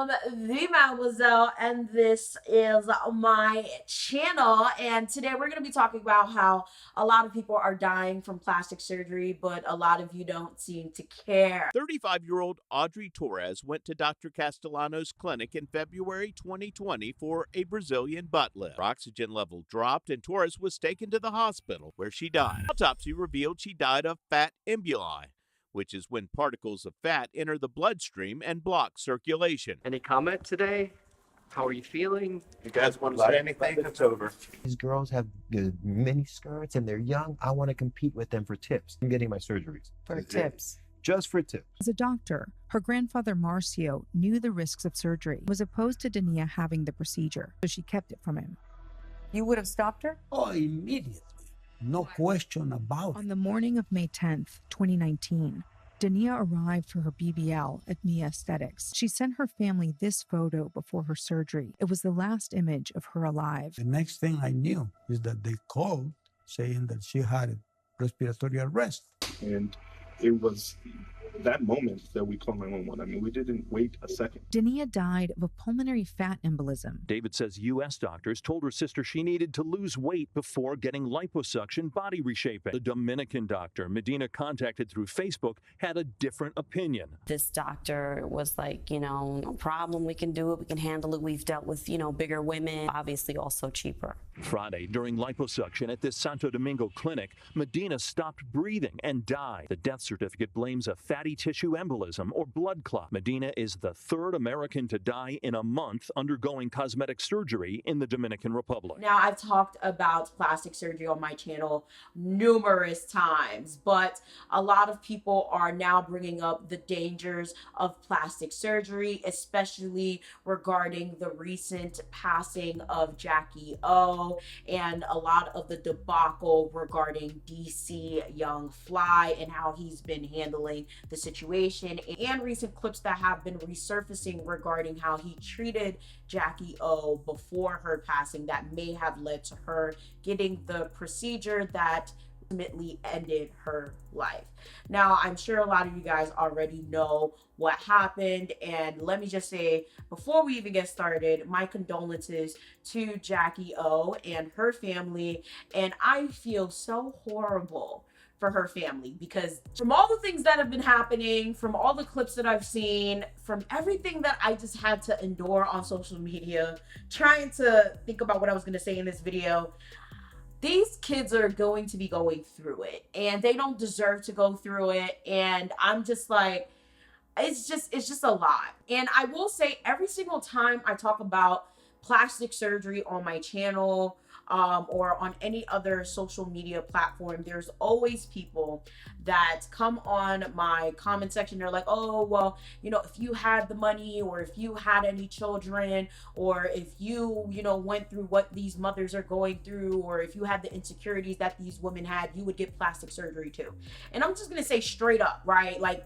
the Mademoiselle, and this is my channel. And today we're going to be talking about how a lot of people are dying from plastic surgery, but a lot of you don't seem to care. 35-year-old Audrey Torres went to Dr. Castellano's clinic in February 2020 for a Brazilian butt lift. Her oxygen level dropped and Torres was taken to the hospital where she died. Autopsy revealed she died of fat emboli, which is when particles of fat enter the bloodstream and block circulation. Any comment today? How are you feeling? You guys want to say anything? It's over. These girls have good mini skirts and they're young. I want to compete with them for tips. I'm getting my surgeries. For tips. Just for tips. As a doctor, her grandfather Marcio knew the risks of surgery, was opposed to Dania having the procedure, so she kept it from him. You would have stopped her? Oh, immediately. No question about On it. the morning of May 10th, 2019, Dania arrived for her BBL at Mia Aesthetics. She sent her family this photo before her surgery. It was the last image of her alive. The next thing I knew is that they called saying that she had respiratory arrest. And it was that moment that we called 911. I mean, we didn't wait a second. Dania died of a pulmonary fat embolism. David says U.S. doctors told her sister she needed to lose weight before getting liposuction body reshaping. The Dominican doctor Medina contacted through Facebook had a different opinion. This doctor was like, no problem, we can do it, we can handle it. We've dealt with, bigger women, obviously also cheaper. Friday, during liposuction at this Santo Domingo clinic, Medina stopped breathing and died. The death certificate blames a fatty tissue embolism or blood clot. Medina is the third American to die in a month undergoing cosmetic surgery in the Dominican Republic. Now, I've talked about plastic surgery on my channel numerous times, but a lot of people are now bringing up the dangers of plastic surgery, especially regarding the recent passing of Jackie O and a lot of the debacle regarding DC Young Fly and how he's been handling the situation, and recent clips that have been resurfacing regarding how he treated Jackie O before her passing that may have led to her getting the procedure that ultimately ended her life. Now, I'm sure a lot of you guys already know what happened, and let me just say, before we even get started, my condolences to Jackie O and her family, and I feel so horrible for her family, because from all the things that have been happening, from all the clips that I've seen, from everything that I just had to endure on social media, trying to think about what I was going to say in this video, these kids are going to be going through it, and they don't deserve to go through it. And I'm just like, it's just a lot. And I will say, every single time I talk about plastic surgery on my channel, or on any other social media platform, there's always people that come on my comment section. They're like, oh, well, if you had the money, or if you had any children, or if you, went through what these mothers are going through, or if you had the insecurities that these women had, you would get plastic surgery too. And I'm just gonna say straight up, right? Like,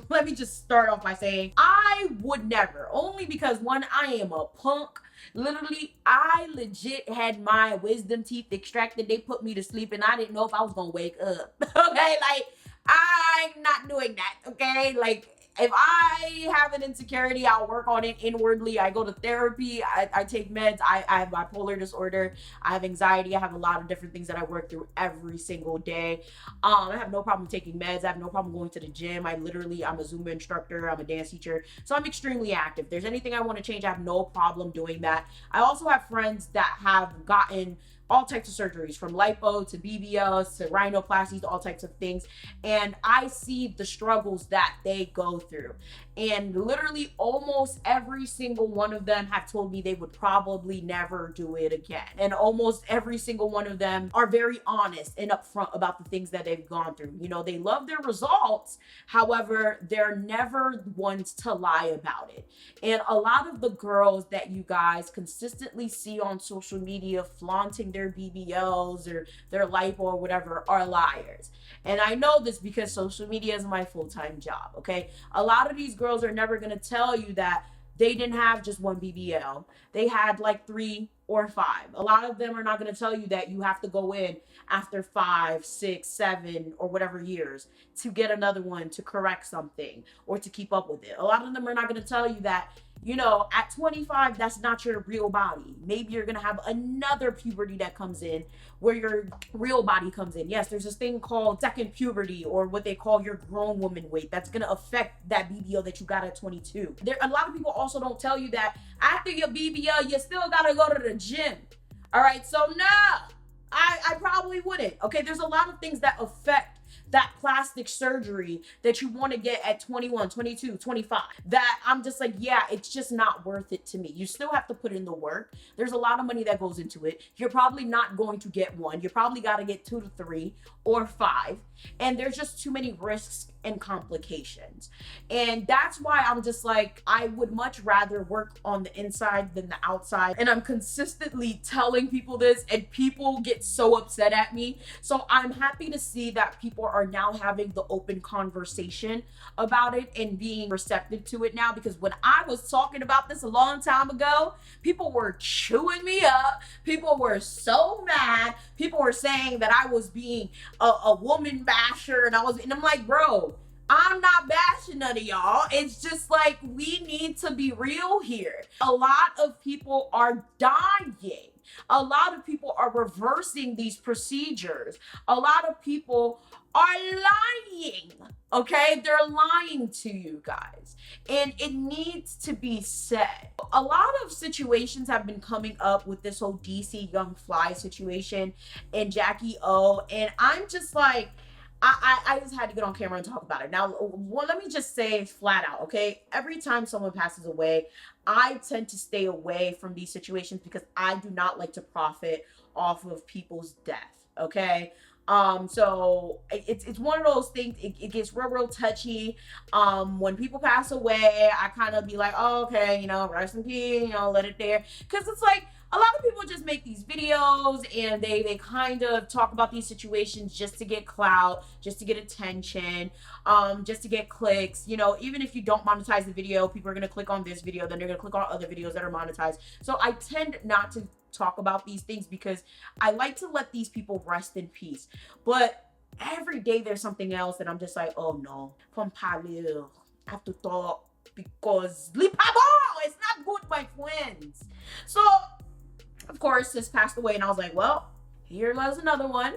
let me just start off by saying I would never, only because one, I am a punk. Literally, I legit had my wisdom teeth extracted. They put me to sleep and I didn't know if I was gonna wake up. Okay, like, I'm not doing that. Okay, like, if I have an insecurity, I'll work on it inwardly. I go to therapy. I take meds. I have bipolar disorder. I have anxiety. I have a lot of different things that I work through every single day. I have no problem taking meds. I have no problem going to the gym. I'm a Zumba instructor. I'm a dance teacher. So I'm extremely active. If there's anything I want to change, I have no problem doing that. I also have friends that have gotten all types of surgeries, from lipo to BBLs to rhinoplasties, all types of things. And I see the struggles that they go through. And literally almost every single one of them have told me they would probably never do it again. And almost every single one of them are very honest and upfront about the things that they've gone through. They love their results. However, they're never ones to lie about it. And a lot of the girls that you guys consistently see on social media flaunting their BBLs or their lipo or whatever are liars. And I know this because social media is my full-time job, okay? A lot of these girls are never going to tell you that they didn't have just one BBL. They had like 3 or 5. A lot of them are not going to tell you that you have to go in after 5, 6, 7, or whatever years to get another one to correct something or to keep up with it. A lot of them are not going to tell you that You know, at 25, that's not your real body. Maybe you're gonna have another puberty that comes in where your real body comes in. Yes, there's this thing called second puberty, or what they call your grown woman weight. That's gonna affect that BBL that you got at 22. A lot of people also don't tell you that after your BBL, you still gotta go to the gym. All right, so no, I probably wouldn't. Okay, there's a lot of things that affect that plastic surgery that you want to get at 21, 22, 25, that I'm just like, yeah, it's just not worth it to me. You still have to put in the work. There's a lot of money that goes into it. You're probably not going to get one. You probably got to get 2 to 3 or 5. And there's just too many risks and complications. And that's why I'm just like, I would much rather work on the inside than the outside. And I'm consistently telling people this, and people get so upset at me. So I'm happy to see that people are now having the open conversation about it and being receptive to it now, because when I was talking about this a long time ago, people were chewing me up. People were so mad. People were saying that I was being a woman basher, and I'm like, bro, I'm not bashing none of y'all. It's just like, we need to be real here. A lot of people are dying. A lot of people are reversing these procedures. A lot of people are lying, okay? They're lying to you guys, and it needs to be said. A lot of situations have been coming up with this whole DC Young Fly situation and Jackie O, and I'm just like, I just had to get on camera and talk about it. Now, well, let me just say flat out, okay? Every time someone passes away, I tend to stay away from these situations because I do not like to profit off of people's death, okay? So it's one of those things, it gets real touchy. When people pass away, I kind of be like, oh, okay, you know, rest in peace, you know, let it there. Because it's like, a lot of people just make these videos and they kind of talk about these situations just to get clout, just to get attention, just to get clicks. You know, even if you don't monetize the video, people are going to click on this video, then they're going to click on other videos that are monetized. So I tend not to talk about these things because I like to let these people rest in peace. But every day there's something else that I'm just like, oh no, from Palil, I have to talk because it's not good, my friends. So of course, this passed away, and I was like, well, here goes another one.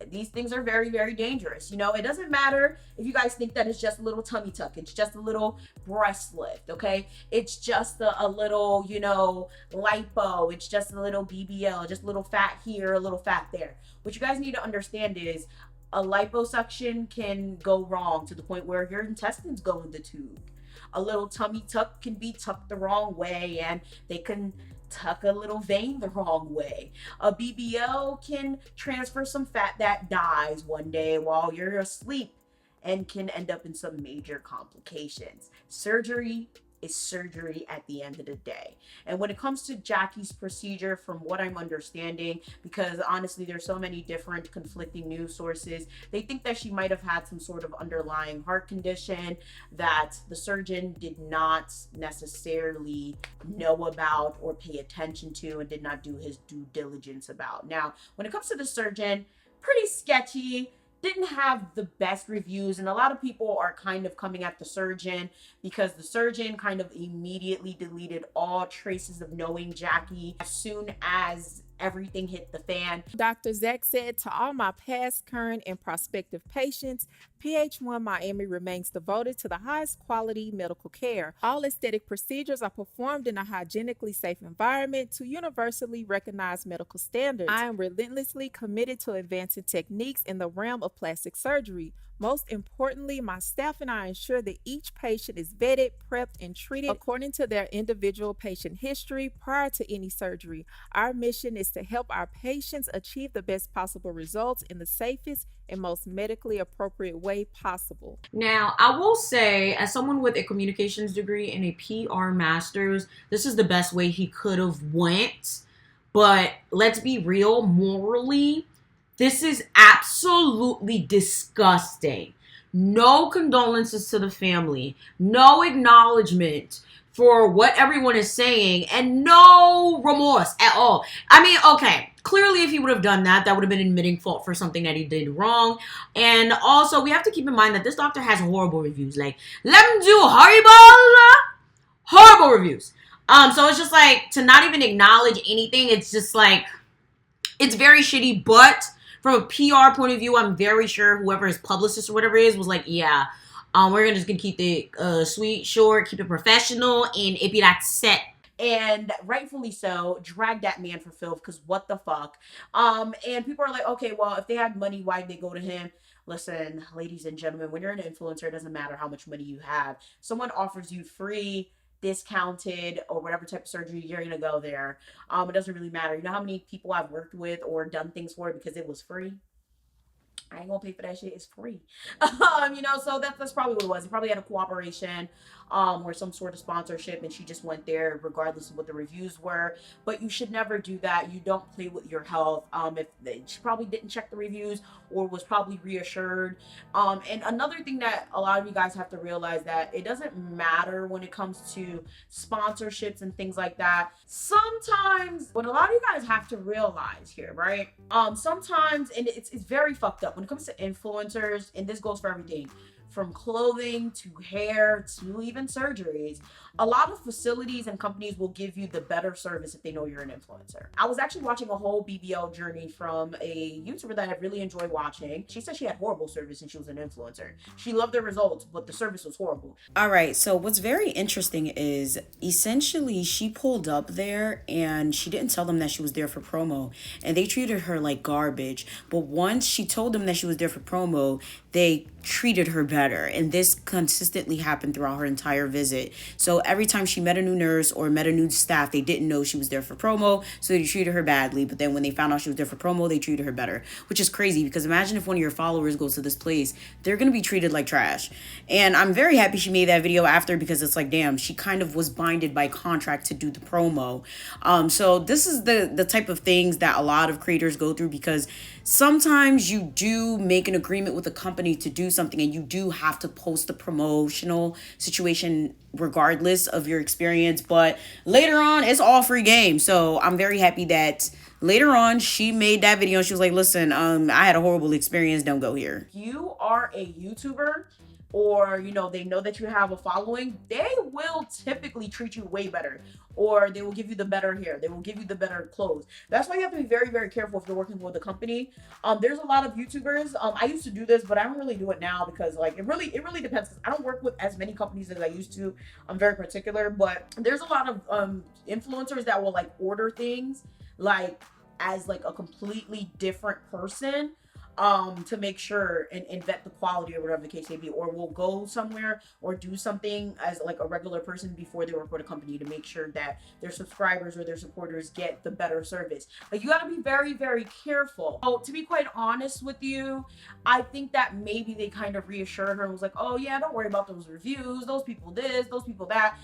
These things are very, very dangerous. You know, it doesn't matter if you guys think that it's just a little tummy tuck. It's just a little breast lift, okay? It's just a little, you know, lipo. It's just a little BBL, just a little fat here, a little fat there. What you guys need to understand is a liposuction can go wrong to the point where your intestines go in the tube. A little tummy tuck can be tucked the wrong way, and they can tuck a little vein the wrong way. A BBL can transfer some fat that dies one day while you're asleep and can end up in some major complications. Surgery is surgery at the end of the day. And when it comes to Jackie's procedure, from what I'm understanding, because honestly there's so many different conflicting news sources, they think that she might have had some sort of underlying heart condition that the surgeon did not necessarily know about or pay attention to and did not do his due diligence about. Now, when it comes to the surgeon, pretty sketchy, didn't have the best reviews, and a lot of people are kind of coming at the surgeon because the surgeon kind of immediately deleted all traces of knowing Jackie as soon as everything hit the fan. Dr. Zach said, to all my past, current, and prospective patients, PH1 Miami remains devoted to the highest quality medical care. All aesthetic procedures are performed in a hygienically safe environment to universally recognized medical standards. I am relentlessly committed to advancing techniques in the realm of plastic surgery. Most importantly, my staff and I ensure that each patient is vetted, prepped, and treated according to their individual patient history prior to any surgery. Our mission is to help our patients achieve the best possible results in the safest and most medically appropriate way possible. Now, I will say, as someone with a communications degree and a PR master's, this is the best way he could have went. But let's be real, morally, this is absolutely disgusting. No condolences to the family. No acknowledgement for what everyone is saying. And no remorse at all. I mean, okay, clearly if he would have done that, that would have been admitting fault for something that he did wrong. And also, we have to keep in mind that this doctor has horrible reviews. Like, let him do Horrible reviews. So it's just like, to not even acknowledge anything, it's just like, it's very shitty. But from a PR point of view, I'm very sure whoever his publicist or whatever is was like, yeah, we're just gonna keep it sweet, short, keep it professional, and it be that set. And rightfully so, drag that man for filth, because what the fuck. And people are like, okay, well, if they had money, why'd they go to him? Listen, ladies and gentlemen, when you're an influencer, it doesn't matter how much money you have. Someone offers you free, discounted, or whatever type of surgery, you're gonna go there. It doesn't really matter. You know how many people I've worked with or done things for because it was free? I ain't gonna pay for that shit. It's free. So that's probably what it was. He probably had a cooperation, or some sort of sponsorship, and she just went there regardless of what the reviews were. But you should never do that. You don't play with your health. If she probably didn't check the reviews or was probably reassured. And another thing that a lot of you guys have to realize, that it doesn't matter when it comes to sponsorships and things like that. Sometimes what a lot of you guys have to realize here, right? Sometimes, and it's very fucked up when it comes to influencers, and this goes for everything from clothing to hair to even surgeries. A lot of facilities and companies will give you the better service if they know you're an influencer. I was actually watching a whole BBL journey from a YouTuber that I really enjoy watching. She said she had horrible service and she was an influencer. She loved the results, but the service was horrible. All right, so what's very interesting is essentially she pulled up there and she didn't tell them that she was there for promo, and they treated her like garbage. But once she told them that she was there for promo, they treated her better, and this consistently happened throughout her entire visit. So every time she met a new nurse or met a new staff, they didn't know she was there for promo, so they treated her badly. But then when they found out she was there for promo, they treated her better, which is crazy, because imagine if one of your followers goes to this place, they're gonna be treated like trash. And I'm very happy she made that video after, because it's like, damn, she kind of was binded by contract to do the promo. So this is the type of things that a lot of creators go through, because sometimes you do make an agreement with a company to do something, and you do have to post the promotional situation regardless of your experience. But later on, it's all free game. So I'm very happy that later on she made that video and she was like, listen, I had a horrible experience, don't go here. You are a YouTuber, or they know that you have a following, they will typically treat you way better, or they will give you the better hair, they will give you the better clothes. That's why you have to be very, very careful if you're working with a company. There's a lot of YouTubers, I used to do this, but I don't really do it now, because like it really depends, because I don't work with as many companies as I used to. I'm very particular, but there's a lot of influencers that will like order things like as like a completely different person, to make sure and vet the quality or whatever the case may be, or will go somewhere or do something as like a regular person before they work with a company to make sure that their subscribers or their supporters get the better service. But you got to be very, very careful. So to be quite honest with you, I think that maybe they kind of reassured her and was like, oh yeah, don't worry about those reviews, those people this, those people that.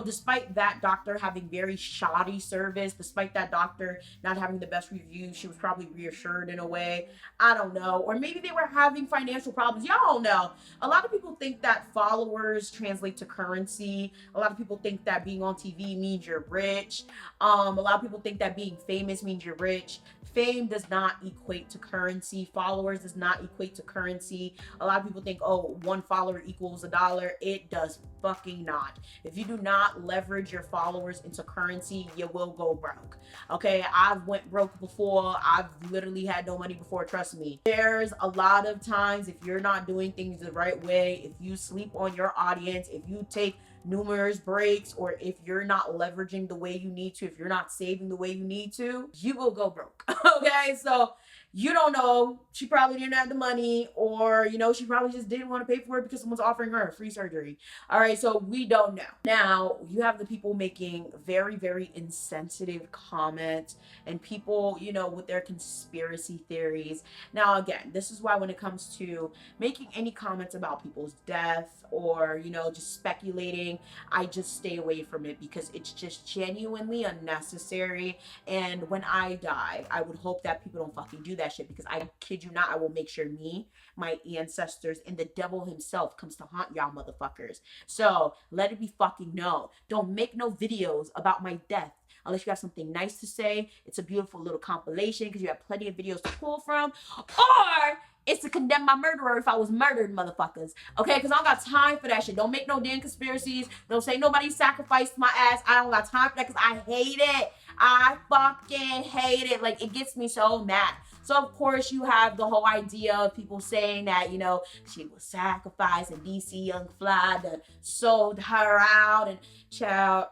Despite that doctor having very shoddy service, despite that doctor not having the best reviews, she was probably reassured in a way. I don't know. Or maybe they were having financial problems. Y'all don't know. A lot of people think that followers translate to currency. A lot of people think that being on TV means you're rich. A lot of people think that being famous means you're rich. Fame does not equate to currency. Followers does not equate to currency. A lot of people think, oh, one follower equals $1. It does fucking not. If you do not leverage your followers into currency, you will go broke. Okay, I've went broke before. I've literally had no money before, trust me. There's a lot of times, if you're not doing things the right way, if you sleep on your audience, if you take numerous breaks, or if you're not leveraging the way you need to, if you're not saving the way you need to, you will go broke. Okay, so you don't know. She probably didn't have the money, or she probably just didn't want to pay for it because someone's offering her a free surgery. All right, so we don't know. Now you have the people making very, very insensitive comments, and people with their conspiracy theories. Now again, this is why when it comes to making any comments about people's death, or just speculating, I just stay away from it, because it's just genuinely unnecessary. And when I die, I would hope that people don't fucking do that shit, because I kid you not, I will make sure me, my ancestors, and the devil himself comes to haunt y'all motherfuckers. So let it be fucking known. Don't make no videos about my death Unless you have something nice to say, it's a beautiful little compilation because you have plenty of videos to pull from. Or it's to condemn my murderer if I was murdered, motherfuckers. Okay, because I don't got time for that shit. Don't make no damn conspiracies. Don't say nobody sacrificed my ass. I don't got time for that because I hate it. I fucking hate it. Like, it gets me so mad. So, of course, you have the whole idea of people saying that, you know, she was sacrificed and DC Young Fly that sold her out. And, child,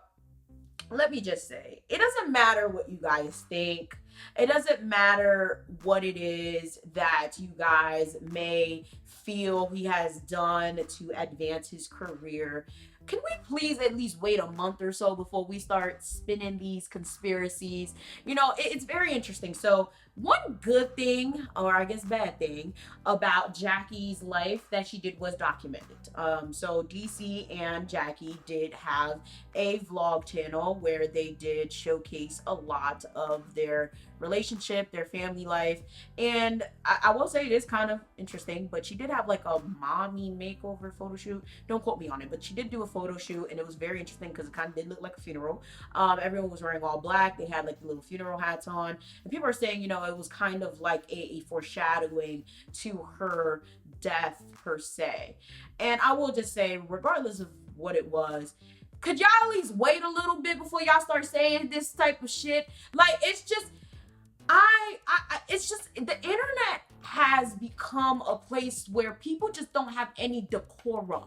let me just say, it doesn't matter what you guys think. It doesn't matter what it is that you guys may feel he has done to advance his career. Can we please at least wait a month or so before we start spinning these conspiracies? You know, it's very interesting. So one good thing, or I guess bad thing, about Jackie's life that she did was documented. So DC and Jackie did have a vlog channel where they did showcase a lot of their relationship, their family life. And I will say it is kind of interesting, but she did have like a mommy makeover photo shoot. Don't quote me on it, but she did do a photo shoot, and it was very interesting because it kind of did look like a funeral. Everyone was wearing all black. They had like the little funeral hats on, and people are saying, you know, it was kind of like a foreshadowing to her death per se. And I will just say, regardless of what it was, could y'all at least wait a little bit before y'all start saying this type of shit? Like, it's just, it's just, the internet has become a place where people just don't have any decorum.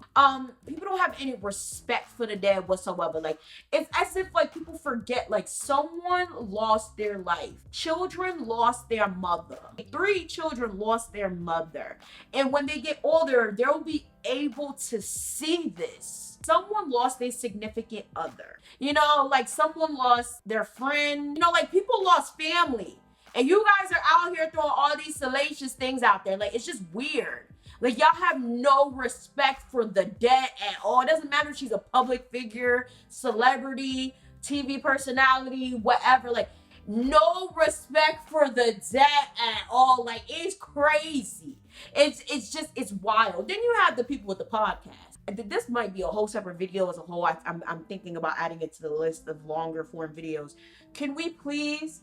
People don't have any respect for the dead whatsoever. Like, it's as if like people forget, like, someone lost their life. Children lost their mother. 3 children lost their mother. And when they get older, they'll be able to see this. Someone lost a significant other. You know, like someone lost their friend. You know, like people lost family. And you guys are out here throwing all these salacious things out there. Like, it's just weird. Like, y'all have no respect for the dead at all. It doesn't matter if she's a public figure, celebrity, TV personality, whatever. Like, no respect for the dead at all. Like, it's crazy. It's just, it's wild. Then you have the people with the podcast. This might be a whole separate video as a whole. I'm thinking about adding it to the list of longer form videos. Can we please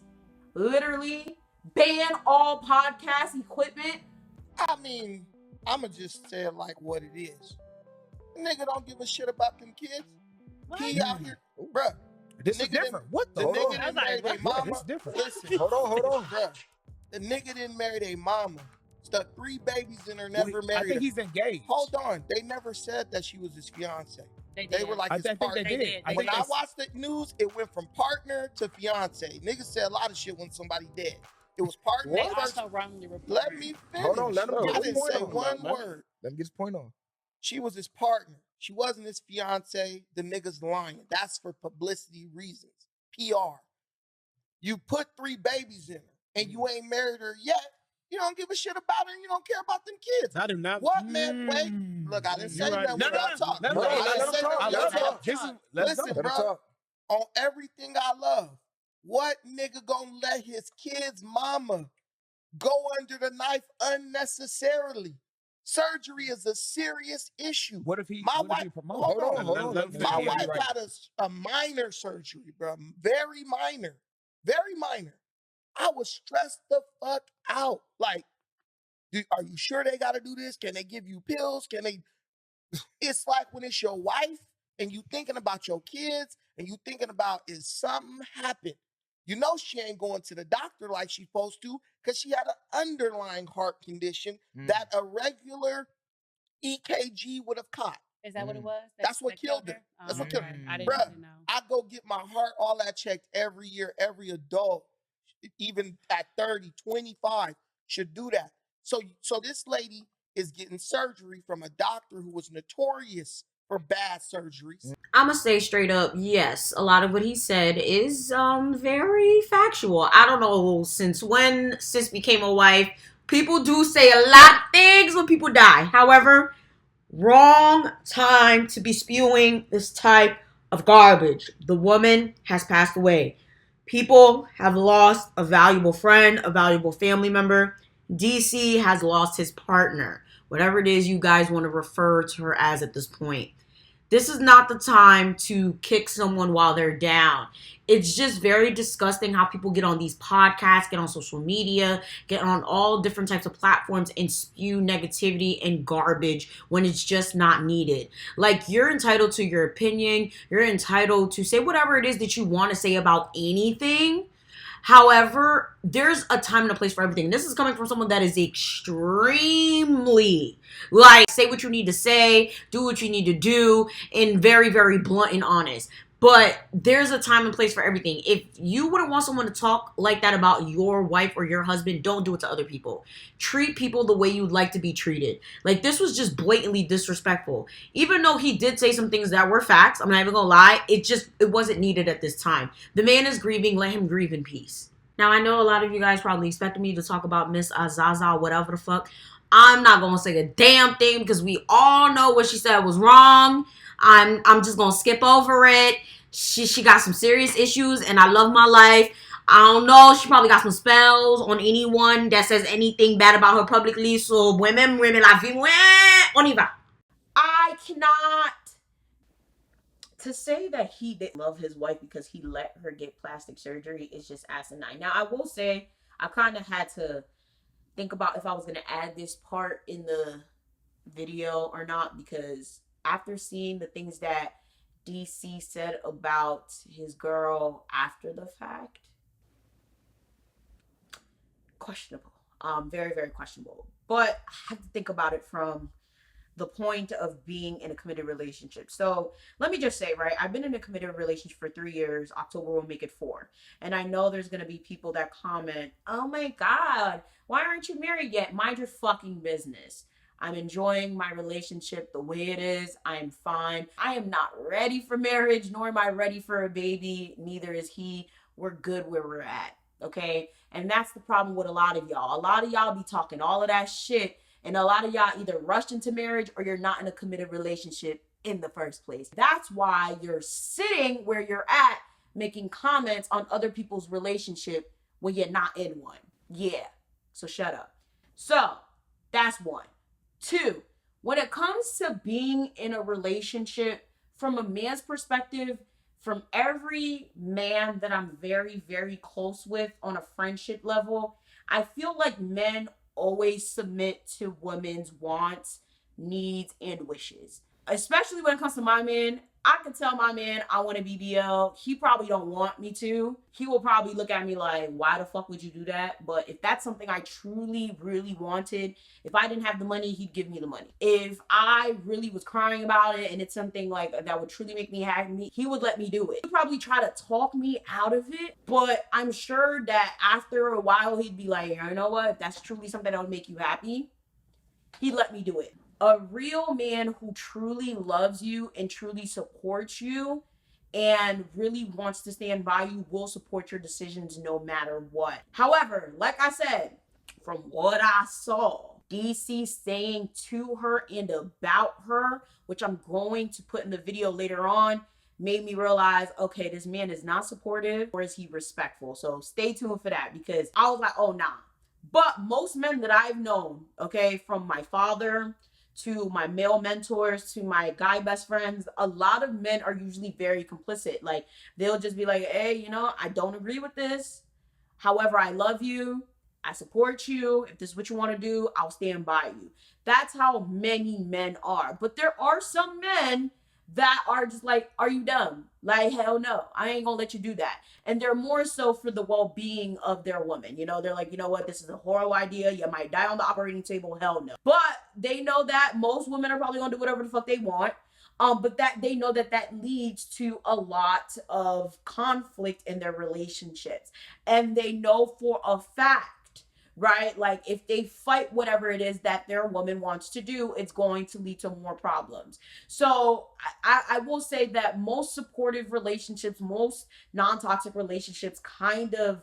literally ban all podcast equipment? I mean, I'ma just say it like what it is. Nigga don't give a shit about them kids. What? He out here, bruh. This is different. What the? Nigga didn't marry their mama. This is different. Listen, hold on. Bruh, the nigga didn't marry their mama. Stuck 3 babies in her, never married her. I think he's engaged. Hold on. They never said that she was his fiance. They were like his partner. They did. When I watched the news, it went from partner to fiance. Niggas say a lot of shit when somebody dead. It was partner first. Let me finish. Hold on, let him get I his didn't point say on. one word. Let him get his point on. She was his partner. She wasn't his fiance. The nigga's lying. That's for publicity reasons. PR. You put 3 babies in her and you ain't married her yet. You don't give a shit about her and you don't care about them kids. I do not. What, man? Wait. Look, I didn't say that when I talk. Listen, bro. On everything I love, what nigga gonna let his kid's mama go under the knife unnecessarily? Surgery is a serious issue. What if he? My what wife, if he promotes? hold on. My wife had a minor surgery, bro. Very minor. Very minor. I was stressed the fuck out. Like, are you sure they got to do this? Can they give you pills? Can they? It's like when it's your wife and you thinking about your kids and you thinking about, is something happened? You know she ain't going to the doctor like she's supposed to because she had an underlying heart condition that a regular EKG would have caught. Is that what it was? That's what killed her. That's what killed her. I didn't Bruh, know. I go get my heart, all that checked every year. Every adult, even at 30, 25, should do that. So this lady is getting surgery from a doctor who was notorious for bad surgeries. I'm gonna say straight up, yes, a lot of what he said is very factual. I don't know since when sis became a wife. People do say a lot of things when people die. However, wrong time to be spewing this type of garbage. The woman has passed away. People have lost a valuable friend, a valuable family member. DC has lost his partner. Whatever it is you guys want to refer to her as at this point. This is not the time to kick someone while they're down. It's just very disgusting how people get on these podcasts, get on social media, get on all different types of platforms and spew negativity and garbage when it's just not needed. Like, you're entitled to your opinion. You're entitled to say whatever it is that you want to say about anything. However, there's a time and a place for everything. This is coming from someone that is extremely, like, say what you need to say, do what you need to do, and very, very blunt and honest. But there's a time and place for everything. If you wouldn't want someone to talk like that about your wife or your husband, don't do it to other people. Treat people the way you'd like to be treated. Like, this was just blatantly disrespectful. Even though he did say some things that were facts, I'm not even gonna lie, it wasn't needed at this time. The man is grieving, let him grieve in peace. Now, I know a lot of you guys probably expected me to talk about Miss Azaza, whatever the fuck. I'm not gonna say a damn thing because we all know what she said was wrong. I'm just gonna skip over it. She got some serious issues, and I love my life. I don't know. She probably got some spells on anyone that says anything bad about her publicly. So, women, la vie, on y va. I cannot. To say that he didn't love his wife because he let her get plastic surgery is just asinine. Now, I will say, I kind of had to think about if I was going to add this part in the video or not, because after seeing the things that DC said about his girl after the fact, questionable. Very, very questionable. But I have to think about it from the point of being in a committed relationship. So let me just say, right, I've been in a committed relationship for 3 years. October will make it 4. And I know there's going to be people that comment, oh my God, why aren't you married yet? Mind your fucking business. I'm enjoying my relationship the way it is. I am fine. I am not ready for marriage, nor am I ready for a baby. Neither is he. We're good where we're at. Okay? And that's the problem with a lot of y'all. A lot of y'all be talking all of that shit, and a lot of y'all either rushed into marriage or you're not in a committed relationship in the first place. That's why you're sitting where you're at making comments on other people's relationship when you're not in one. Yeah. So shut up. So that's 1. 2, when it comes to being in a relationship, from a man's perspective, from every man that I'm very, very close with on a friendship level, I feel like men always submit to women's wants, needs, and wishes. Especially when it comes to my man, I can tell my man I want a BBL. He probably don't want me to. He will probably look at me like, why the fuck would you do that? But if that's something I truly, really wanted, if I didn't have the money, he'd give me the money. If I really was crying about it and it's something like that would truly make me happy, he would let me do it. He'd probably try to talk me out of it, but I'm sure that after a while, he'd be like, you know what? If that's truly something that would make you happy, he'd let me do it. A real man who truly loves you and truly supports you and really wants to stand by you will support your decisions no matter what. However, like I said, from what I saw, DC saying to her and about her, which I'm going to put in the video later on, made me realize, okay, this man is not supportive, or is he respectful? So stay tuned for that, because I was like, oh, nah. But most men that I've known, okay, from my father to my male mentors, to my guy best friends, a lot of men are usually very complicit. Like, they'll just be like, hey, you know, I don't agree with this. However, I love you. I support you. If this is what you want to do, I'll stand by you. That's how many men are. But there are some men that are just like, are you dumb? Like, hell no, I ain't gonna let you do that. And they're more so for the well-being of their woman. You know, they're like, you know what, this is a horrible idea. You might die on the operating table. Hell no. But they know that most women are probably gonna do whatever the fuck they want. But that they know that that leads to a lot of conflict in their relationships. And they know for a fact, right? Like, if they fight whatever it is that their woman wants to do, it's going to lead to more problems. So I will say that most supportive relationships, most non-toxic relationships kind of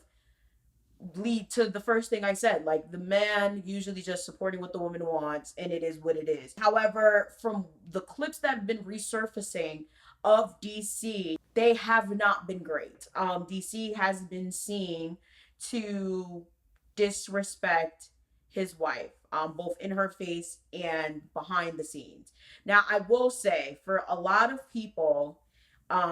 lead to the first thing I said, like the man usually just supporting what the woman wants, and it is what it is. However, from the clips that have been resurfacing of DC, they have not been great. DC has been seen to disrespect his wife. both in her face and behind the scenes. Now, I will say, for a lot of people,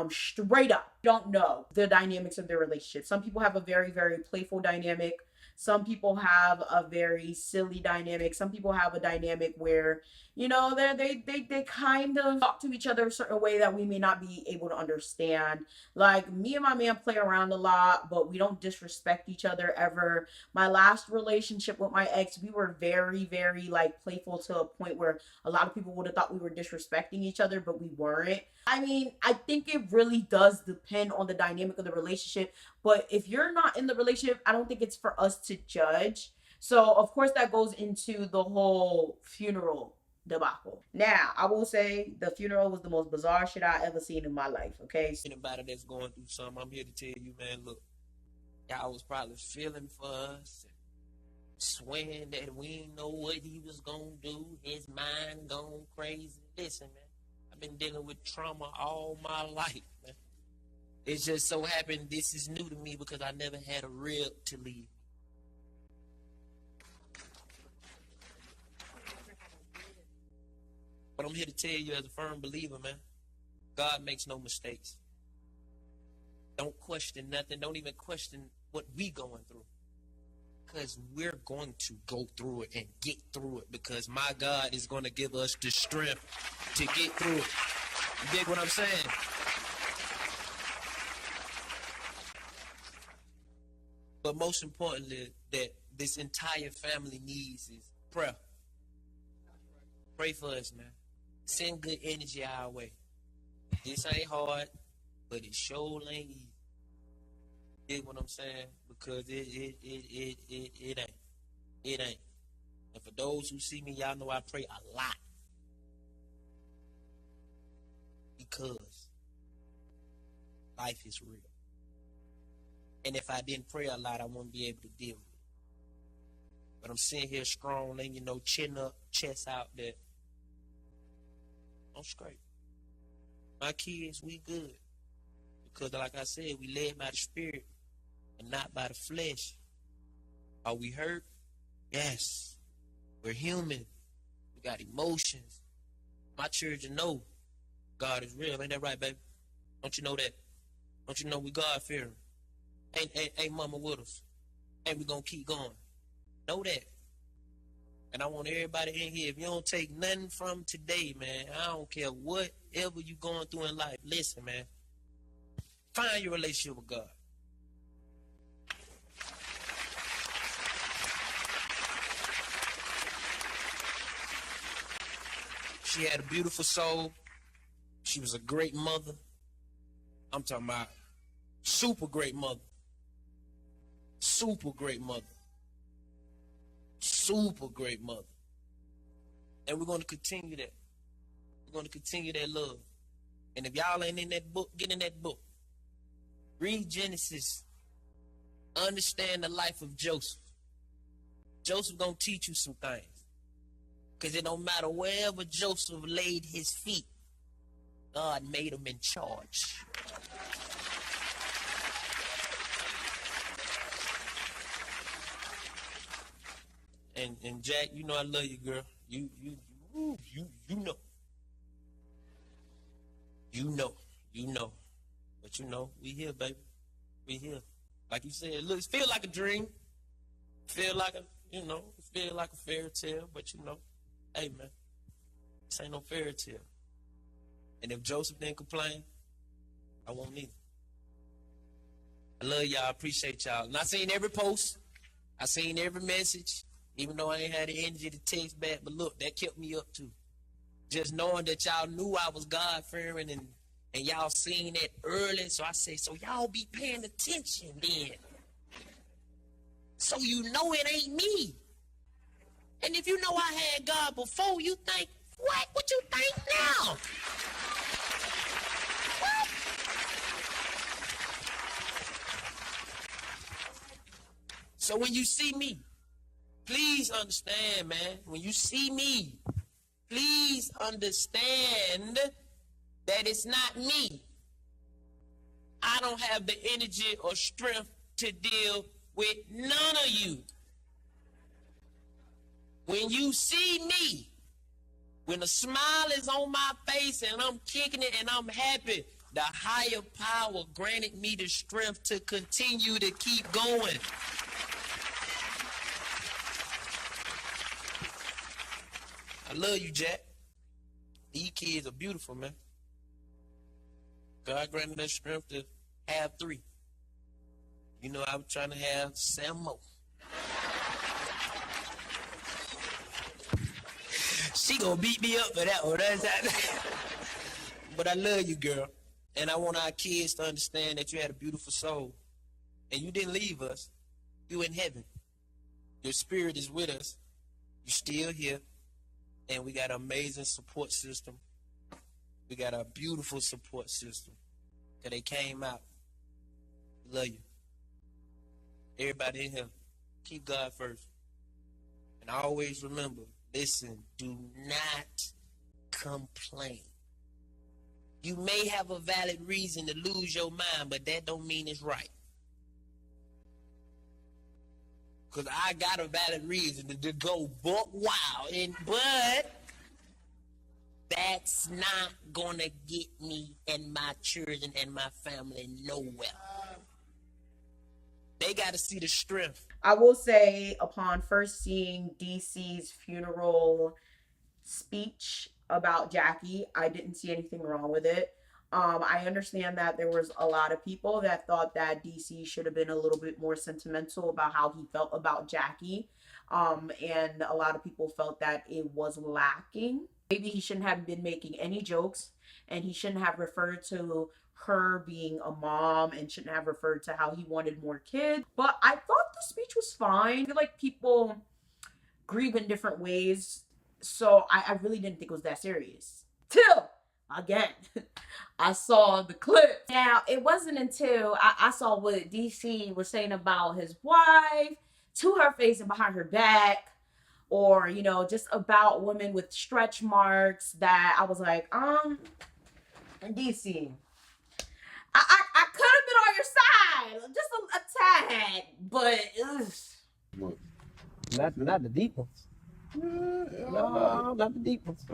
straight up don't know the dynamics of their relationship. Some people have a very, very playful dynamic. Some people have a very silly dynamic. Some people have a dynamic where, you know, they kind of talk to each other a certain way that we may not be able to understand. Like, me and my man play around a lot, but we don't disrespect each other ever. My last relationship with my ex, we were very, very like playful to a point where a lot of people would have thought we were disrespecting each other, but we weren't. I mean, I think it really does depend on the dynamic of the relationship. But if you're not in the relationship, I don't think it's for us to judge. So, of course, that goes into the whole funeral debacle. Now, I will say the funeral was the most bizarre shit I ever seen in my life, okay? Anybody that's going through something, I'm here to tell you, man, look, y'all was probably feeling for us, swearing that we didn't know what he was going to do, his mind gone crazy. Listen, man, I've been dealing with trauma all my life, man. It just so happened this is new to me because I never had a rib to leave. But I'm here to tell you as a firm believer, man, God makes no mistakes. Don't question nothing. Don't even question what we going through. Because we're going to go through it and get through it because my God is going to give us the strength to get through it. You dig what I'm saying? But most importantly, that this entire family needs is prayer. Pray for us, man. Send good energy our way. This ain't hard, but it sure ain't easy. You get what I'm saying? Because it ain't. It ain't. And for those who see me, y'all know I pray a lot. Because life is real. And if I didn't pray a lot, I wouldn't be able to deal with it. But I'm sitting here strong, and you know, chin up, chest out there. I'm straight. My kids, we good. Because like I said, we led by the Spirit and not by the flesh. Are we hurt? Yes. We're human. We got emotions. My children know God is real. Ain't that right, baby? Don't you know that? Don't you know we God-fearing? Ain't mama with us? Ain't we gonna keep going? Know that. And I want everybody in here, if you don't take nothing from today, man, I don't care whatever you going through in life. Listen, man. Find your relationship with God. She had a beautiful soul. She was a great mother. I'm talking about super great mother. Super great mother. Super great mother. And we're going to continue that. We're going to continue that love. And if y'all ain't in that book, get in that book. Read Genesis. Understand the life of Joseph. Joseph going to teach you some things. Because it don't matter wherever Joseph laid his feet, God made him in charge. And Jack, you know I love you, girl. You know. You know. But you know, we here, baby. We here. Like you said, it looks, feel like a dream. Feel like a, you know, feel like a fairy tale, but you know, hey man, this ain't no fairy tale. And if Joseph didn't complain, I won't either. I love y'all, appreciate y'all. And I seen every post, I seen every message. Even though I ain't had the energy to text back, but look, that kept me up too. Just knowing that y'all knew I was God-fearing and y'all seen that early. So I say, so y'all be paying attention then. So you know it ain't me. And if you know I had God before, you think, what? What you think now? What? So when you see me, please understand, man, when you see me, please understand that it's not me. I don't have the energy or strength to deal with none of you. When you see me, when a smile is on my face and I'm kicking it and I'm happy, the higher power granted me the strength to continue to keep going. I love you, Jack. These kids are beautiful, man. God granted us strength to have 3. You know, I was trying to have 7 more. She gonna beat me up for that one. But I love you, girl. And I want our kids to understand that you had a beautiful soul. And you didn't leave us. You in heaven. Your spirit is with us. You're still here. And we got an amazing support system. We got a beautiful support system. That they came out. Love you. Everybody in here, keep God first. And always remember, listen, do not complain. You may have a valid reason to lose your mind, but that don't mean it's right. Because I got a valid reason to go buck wild, but that's not going to get me and my children and my family nowhere. They got to see the strength. I will say, upon first seeing DC's funeral speech about Jackie, I didn't see anything wrong with it. I understand that there was a lot of people that thought that DC should have been a little bit more sentimental about how he felt about Jackie. And a lot of people felt that it was lacking. Maybe he shouldn't have been making any jokes, and he shouldn't have referred to her being a mom, and shouldn't have referred to how he wanted more kids. But I thought the speech was fine. I feel like people grieve in different ways, so I really didn't think it was that serious. Till, again, I saw the clip. Now, it wasn't until I saw what DC was saying about his wife, to her face and behind her back, or, you know, just about women with stretch marks, that I was like, DC, I could have been on your side, just a tad, but ugh. Not the deep ones. No, not the deep ones. I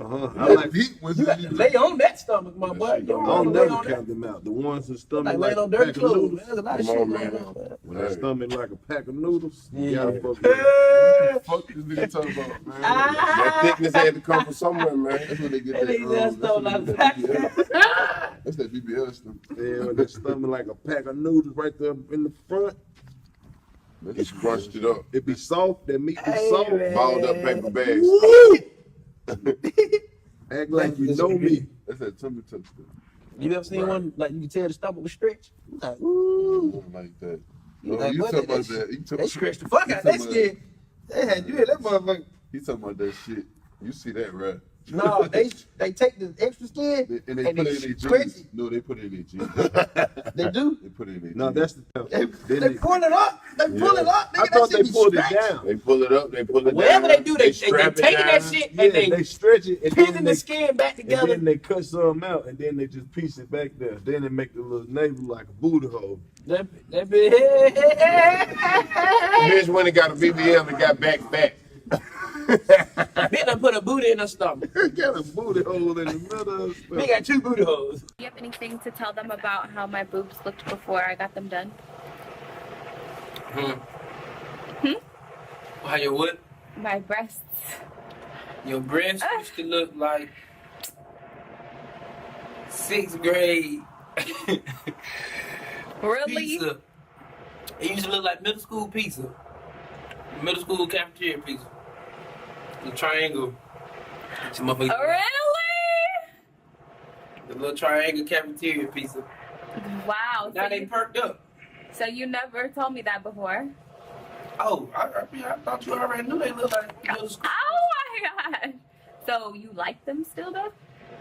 like deep ones. You got to lay on that stomach, my boy. I'll never count them out. The ones that stomach like a pack of noodles. There's a lot of shit going on. When that stomach like a pack of noodles, you Yeah. gotta fuck with it. Fuck this nigga talking about, man. That thickness had to come from somewhere, man. That's where they get that. That's that BBL stuff. Yeah, when that stomach like a pack of noodles right there in the front. It's crunched it up. It be soft. That meat be soft. Balled up paper bags. Act like you know me. That's that tummy tuck stuff. You ever seen one like you can tell the stomach was stretched? Like, ooh. Like that. Like, You talking about that? They stretched the fuck out that skin. They had you in that motherfucker. He talking about that shit. You see that, right? No, they take the extra skin and they put it in their stretch jeans. No, they put it in their jeans. They do? They put it in their jeans. No, that's the They pull it up. They pull it up. Nigga, I thought that they shit pulled be it stretched. down. They pull it up. They pull it Whatever down. they do, they strap it taking that down. shit Yeah, and they stretch it and pinning then the they skin back and together. then they cut some out and then they just piece it back there. Then they make the little navel like a booty hole. That be Bitch went and got a BBL and got back fat. Bitch done put a booty in her stomach. Got a booty hole in the middle of her. They got 2 booty holes. Do you have anything to tell them about how my boobs looked before I got them done? How your what? My breasts. Your breasts used to look like 6th grade. Really? Pizza. It used to look like middle school pizza. Middle school cafeteria pizza. The triangle. Oh, really? The little triangle cafeteria pizza. Wow. Now they perked up. So you never told me that before? Oh, I thought you already knew they looked like middle school. Oh my god. So you like them still though?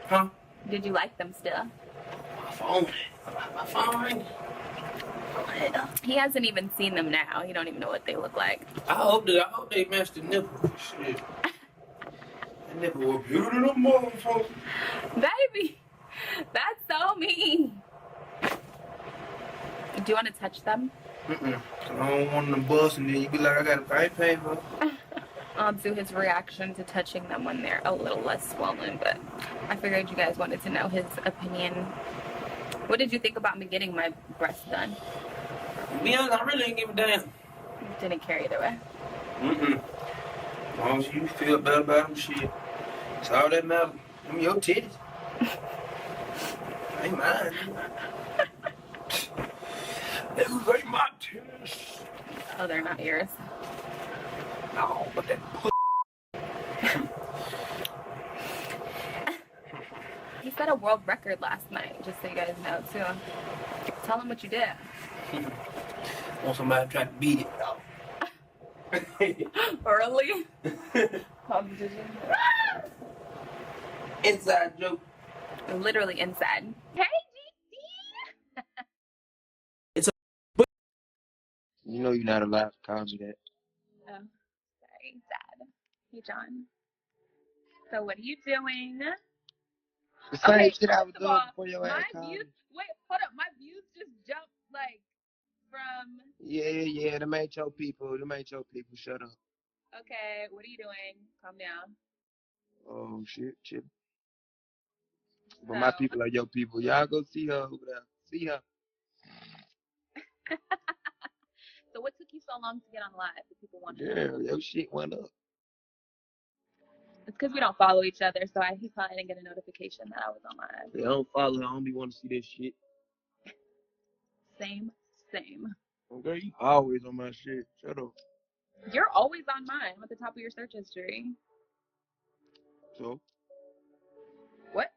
Huh? Did you like them still? My phone. He hasn't even seen them now. He don't even know what they look like. I hope they matched the nipple. Shit. The nipple was beautiful, motherfucker. Baby, that's so mean. Do you want to touch them? I don't want them bust and then you be like, I ain't paid for it. to his reaction to touching them when they're a little less swollen, but I figured you guys wanted to know his opinion. What did you think about me getting my breast done? To be honest, I really ain't give a damn. You didn't care either way. As long as you feel better about them, shit. It's all that matters. Them your titties. Ain't mine. Those ain't my titties. Oh, they're not yours. No, but that He set a world record last night, just so you guys know, too. Tell him what you did. want somebody to try to beat it. Early? Competition? Inside joke. Literally inside. Hey, GT! You know you're not allowed to call me that. Oh, sorry, Dad. Hey, John. So what are you doing? The same Okay, shit I was first of doing all, before your my ass called views, me. wait, hold up. My views just jumped, like, from, Yeah, them ain't your people. Shut up. okay, what are you doing? Calm down. Oh, shit. But my people are your people. Y'all go see her over there. See her. So what took you so long to get on live? The people want to know. Yeah, your shit went up. It's because we don't follow each other, so he probably didn't get a notification that I was on live. They don't follow her. I don't be want to see this shit. Same. Okay, you always on my shit. Shut up. You're always on mine. I'm at the top of your search history. So? What?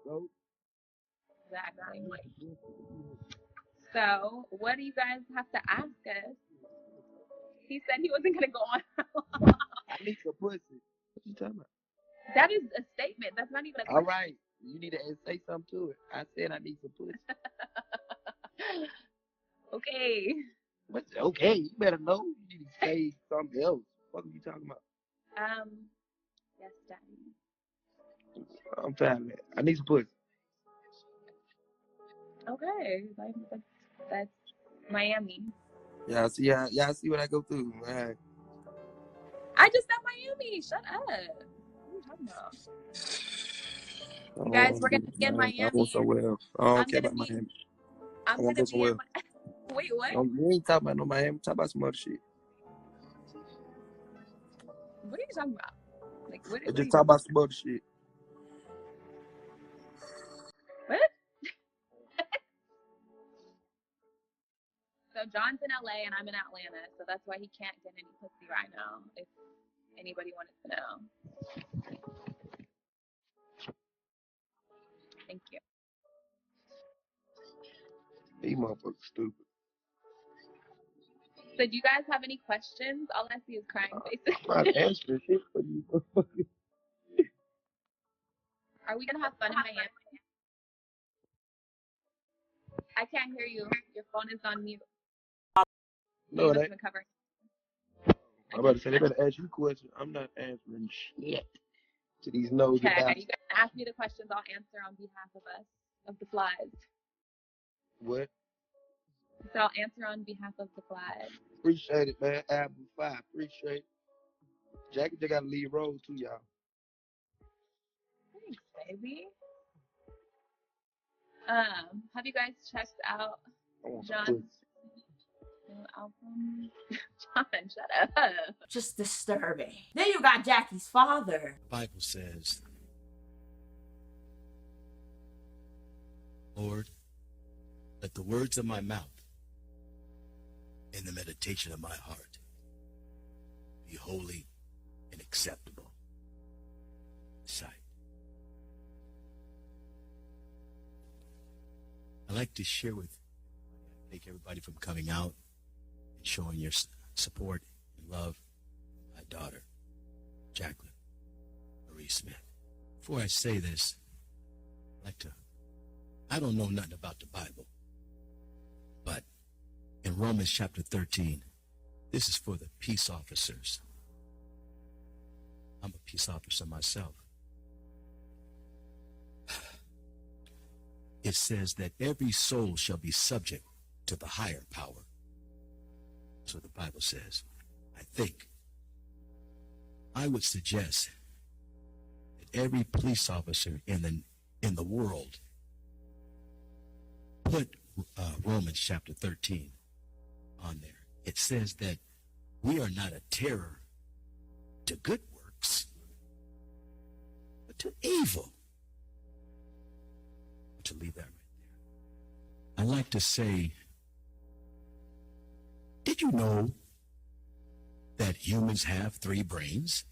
So? Exactly. So, what do you guys have to ask us? He said he wasn't going to go on. I need some pussy. What you talking about? That is a statement. That's not even a question. All right. You need to say something to it. I said I need some pussy. Okay. What's okay? You better know. You need to say something else. What are you talking about? Yes, Daddy. I'm tired of that. I need some pussy. Okay. That's Miami. Y'all see what I go through. All right. I just said Miami. Shut up. What are you talking about? You guys, we're going to be in Miami. I want somewhere else. I don't care about Miami. I'm going to be in Wait, what? We ain't talking about no Miami. Talk about some other shit. What are you talking about? Like, what Just talk about some other shit. What? So John's in LA and I'm in Atlanta, so that's why he can't get any pussy right now, if anybody wanted to know. Thank you. These motherfuckers stupid. So do you guys have any questions? All I see is crying faces. I'm not answering shit for you motherfuckers. Are we gonna have fun in Miami? I can't hear you. Your phone is on mute. No, you they. must have been covering. I'm about to say they better ask you questions. I'm not answering shit to these nosy Okay, bastards. you guys ask me the questions. I'll answer on behalf of us, of the flies. What? So I'll answer on behalf of the flies. Appreciate it, man. Album 5. Appreciate it. Jackie just got to leave roles too, y'all. Thanks, baby. Have you guys checked out John's new album? John, shut up. Just disturbing. Then you got Jackie's father. The Bible says, Lord, let the words of my mouth and the meditation of my heart be holy and acceptable in thy sight. I'd like to share with thank everybody for coming out and showing your support and love for my daughter, Jacqueline Marie Smith. Before I say this, I don't know nothing about the Bible, but in Romans chapter 13, this is for the peace officers. I'm a peace officer myself. It says that every soul shall be subject to the higher power. So the Bible says, I think I would suggest that every police officer in the world put Romans chapter 13 on there. It says that we are not a terror to good works, but to evil. To leave that right there. I like to say, did you know that humans have 3 brains?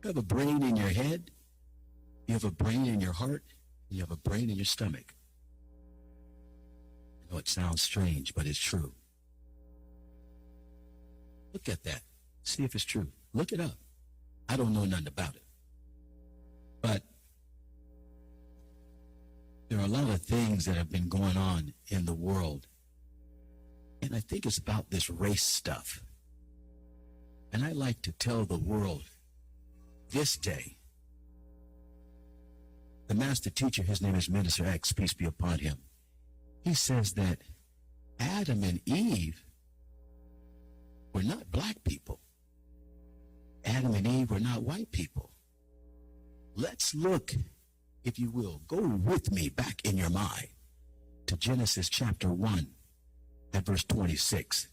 You have a brain in your head, you have a brain in your heart, and you have a brain in your stomach. I know it sounds strange, but it's true. Look at that. See if it's true. Look it up. I don't know nothing about it. But there are a lot of things that have been going on in the world. And I think it's about this race stuff. And I like to tell the world this day, the master teacher, his name is Minister X, peace be upon him. He says that Adam and Eve were not black people. Adam and Eve were not white people. Let's look, if you will, go with me back in your mind to Genesis chapter 1 at verse 26.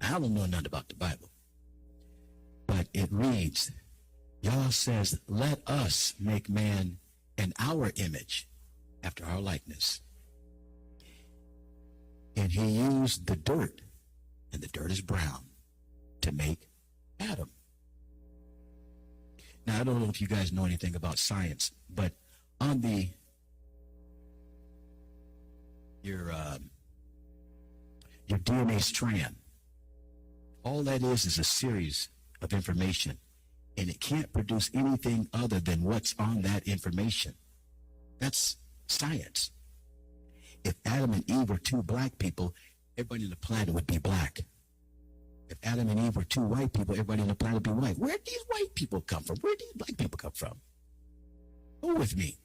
I don't know nothing about the Bible, but it reads, Yah says, let us make man in our image, after our likeness. And he used the dirt, and the dirt is brown, to make Adam. Now, I don't know if you guys know anything about science, but on your DNA strand, all that is a series of information, and it can't produce anything other than what's on that information. That's science. If Adam and Eve were 2 black people, everybody on the planet would be black. If Adam and Eve were 2 white people, everybody on the planet would be white. Where did these white people come from? Where did these black people come from? Go with me.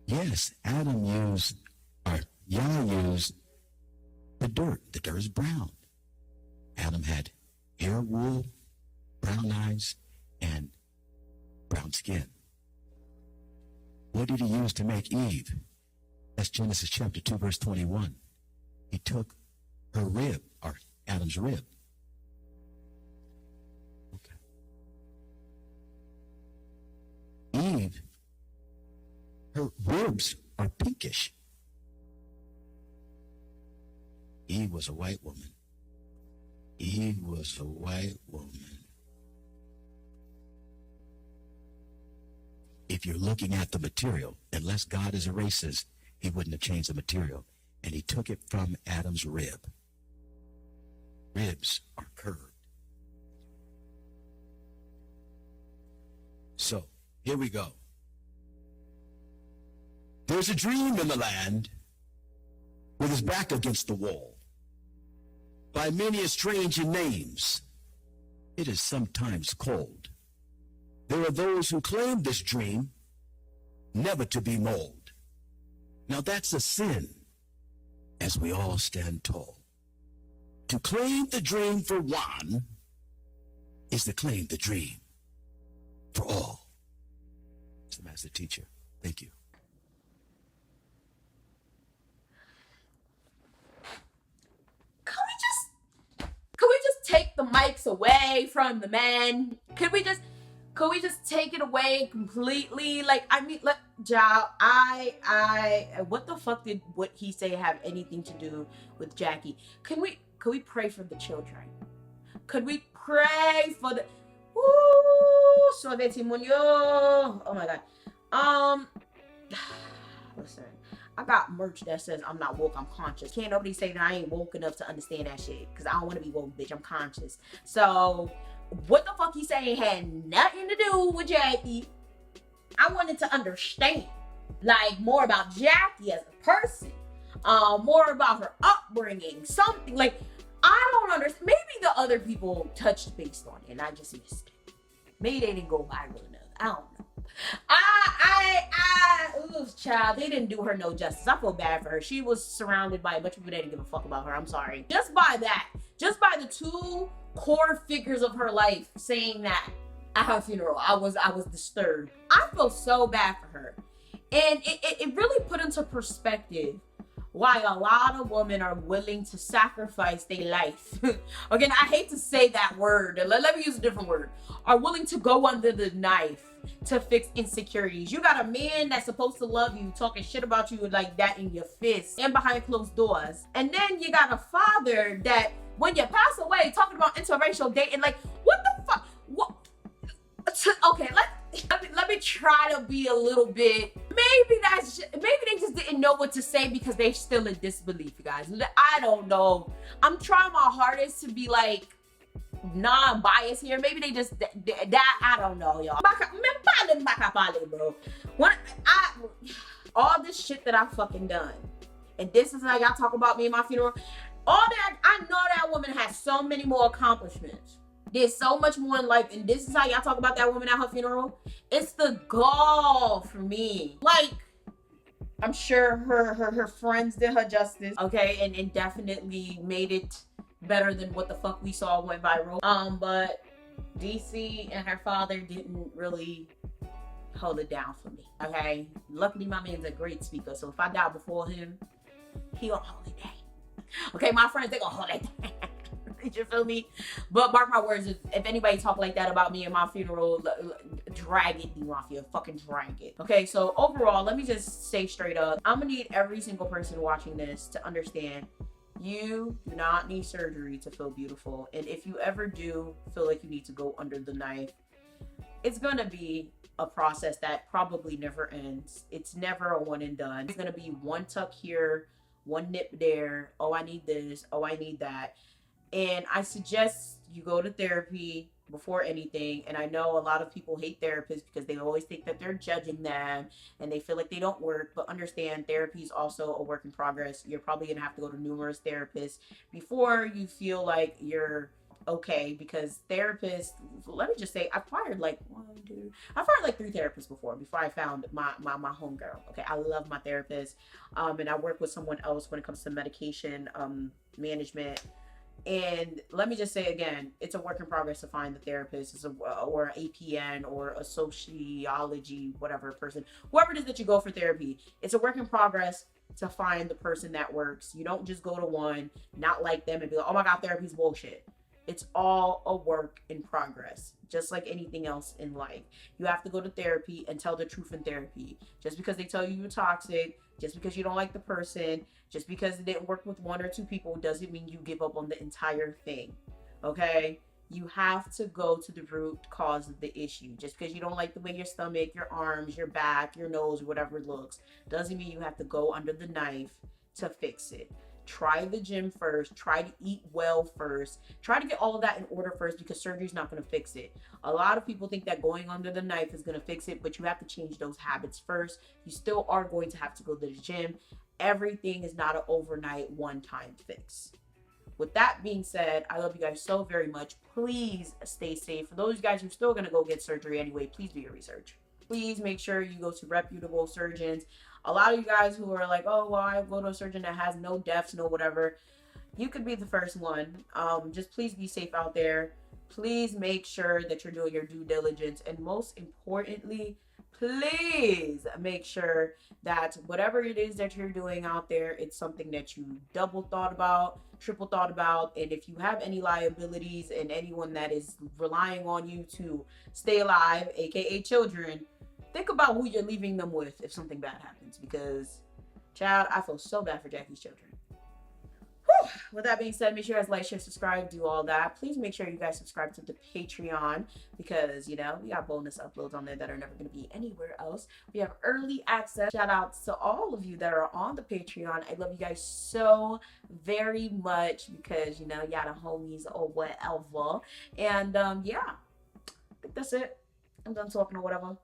Yes, Adam used, or Yah used the dirt. The dirt is brown. Adam had hair, wool, brown eyes, and brown skin. What did he use to make Eve? That's Genesis chapter 2, verse 21. He took her rib, or Adam's rib. Okay. Eve, her ribs are pinkish. Eve was a white woman. Eve was a white woman. If you're looking at the material, unless God is a racist, he wouldn't have changed the material. And he took it from Adam's rib. Ribs are curved. So, here we go. There's a dream in the land with his back against the wall. By many strange names, it is sometimes called. There are those who claim this dream never to be molded. Now that's a sin, as we all stand tall. To claim the dream for one is to claim the dream for all. Mr. Master Teacher, thank you. Could we just take the mics away from the men? Could we just take it away completely? Like, I mean, look, what the fuck did what he say have anything to do with Jackie? Could we pray for the children? Could we pray for the oh my god. Listen, I got merch that says I'm not woke, I'm conscious. Can't nobody say that I ain't woke enough to understand that shit, because I don't want to be woke, bitch. I'm conscious. So what the fuck he saying had nothing to do with Jackie. I wanted to understand, like, more about Jackie as a person, more about her upbringing, something. Like, I don't understand. Maybe the other people touched based on it and I just missed it. Maybe they didn't go viral enough. I don't know. Child, they didn't do her no justice. I feel bad for her. She was surrounded by a bunch of people that didn't give a fuck about her. I'm sorry. Just by that, just by the 2 core figures of her life saying that at her funeral. I was disturbed. I feel so bad for her. And it really put into perspective why a lot of women are willing to sacrifice their life. Again, I hate to say that word. Let me use a different word. Are willing to go under the knife to fix insecurities. You got a man that's supposed to love you talking shit about you like that in your face and behind closed doors. And then you got a father that when you pass away talking about interracial dating, like what the fuck? What? Okay, let me try to be a little bit. Maybe they just didn't know what to say because they're still in disbelief, you guys. I don't know. I'm trying my hardest to be like non-biased here. Maybe they just that I don't know, y'all. Bro. All this shit that I've fucking done, and this is how y'all talk about me in my funeral. All that, I know that woman has so many more accomplishments. There's so much more in life, and this is how y'all talk about that woman at her funeral. It's the gall for me. Like, I'm sure her friends did her justice, okay, and definitely made it better than what the fuck we saw went viral. But DC and her father didn't really hold it down for me, okay? Luckily, my man's a great speaker, so if I die before him, he gonna hold it down. Okay, my friends, they gonna hold it down. You feel me? But mark my words, if anybody talk like that about me in my funeral, drag it, D-Mafia. Fucking drag it. Okay, so overall, let me just say straight up, I'm gonna need every single person watching this to understand you do not need surgery to feel beautiful. And if you ever do feel like you need to go under the knife, it's gonna be a process that probably never ends. It's never a one and done. It's gonna be one tuck here, one nip there. Oh, I need this. Oh, I need that. And I suggest you go to therapy before anything. And I know a lot of people hate therapists because they always think that they're judging them and they feel like they don't work. But understand, therapy is also a work in progress. You're probably going to have to go to numerous therapists before you feel like you're okay. Because therapists, let me just say, I've fired like 3 therapists before I found my homegirl. Okay, I love my therapist. And I work with someone else when it comes to medication management. And let me just say again, it's a work in progress to find the therapist, or APN, or a sociology, whatever person, whoever it is that you go for therapy. It's a work in progress to find the person that works. You don't just go to one, not like them, and be like, oh my God, therapy's bullshit. It's all a work in progress, just like anything else in life. You have to go to therapy and tell the truth in therapy. Just because they tell you you're toxic, just because you don't like the person, just because it didn't work with 1 or 2 people, doesn't mean you give up on the entire thing, okay? You have to go to the root cause of the issue. Just because you don't like the way your stomach, your arms, your back, your nose, whatever it looks, doesn't mean you have to go under the knife to fix it. Try the gym first. Try to eat well first. Try to get all of that in order first, because surgery is not going to fix it. A lot of people think that going under the knife is going to fix it, but you have to change those habits first. You still are going to have to go to the gym. Everything is not an overnight one-time fix. With that being said, I love you guys so very much. Please stay safe. For those of you guys who are still going to go get surgery anyway, please do your research. Please make sure you go to reputable surgeons. A lot of you guys who are like, oh, well, I go to a surgeon that has no deaths, no whatever. You could be the first one. Just please be safe out there. Please make sure that you're doing your due diligence. And most importantly, please make sure that whatever it is that you're doing out there, it's something that you double thought about, triple thought about. And if you have any liabilities and anyone that is relying on you to stay alive, aka children, think about who you're leaving them with if something bad happens. Because, child, I feel so bad for Jackie's children. Whew. With that being said, make sure you guys like, share, subscribe, do all that. Please make sure you guys subscribe to the Patreon, because, you know, we got bonus uploads on there that are never going to be anywhere else. We have early access. Shout out to all of you that are on the Patreon. I love you guys so very much, because, you know, y'all the homies or whatever. And, yeah, I think that's it. I'm done talking or whatever.